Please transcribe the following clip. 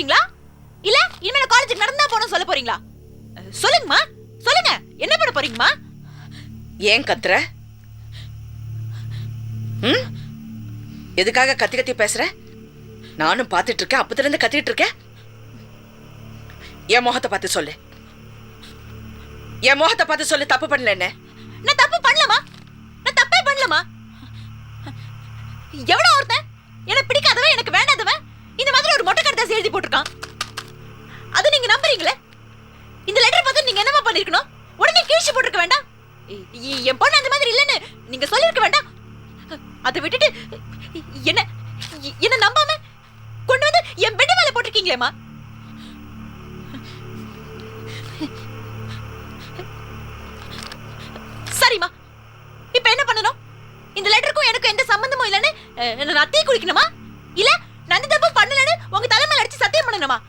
போறீங்களா இல்ல இனிமே காலேஜுக்கு நடந்தா போறோம் சொல்ல போறீங்களா? சொல்லுங்கம்மா, சொல்லுங்க, என்ன பண்ண போறீங்கம்மா? ஏன் கத்துற? எதுக்காக கத்தி கத்தி பேசுற? நானும் பாத்துட்டு இருக்கேன், அப்பத்துல இருந்து கத்திட்டு இருக்கேன். என் முகத்தை பார்த்து சொல்லு, என் முகத்தை பார்த்து சொல்லு. தப்பு பண்ணல என்ன? நான் தப்பு பண்ணலமா, நான் தப்பே பண்ணலமா. எவனோ ஒருத்தன் எனக்கு பிடிக்காதவன், எனக்கு வேண்டாதவன் இந்த மாதிரி ஒரு மொட்டை கடிதாசி எழுதி போட்டிருக்கான். அது நீங்க நம்புறீங்களே? இந்த லெட்டர் பார்த்து நீங்க என்னமா பண்ணிருக்கணும்? உடனே கிழிச்சு போட்டிருக்க வேண்டாம்? என் பொண்ணு அந்த மாதிரி இல்லைன்னு நீங்க சொல்லிருக்க வேண்டாம்? அதை விட்டுட்டு என்ன என்ன நம்பாம கொண்டு வந்து என் பெட் மேல போட்டிருக்கீங்களேமா. சரிம்மா, இப்ப என்ன பண்ணணும்? இந்த லெட்டருக்கும் எனக்கு எந்த சம்பந்தமும் இல்லைன்னு நான் தீ குளிக்கணுமா? இல்ல நான் தப்பு பண்ணலன்னு உங்க தலைமையில அடிச்சு சத்தியம் பண்ணணுமா?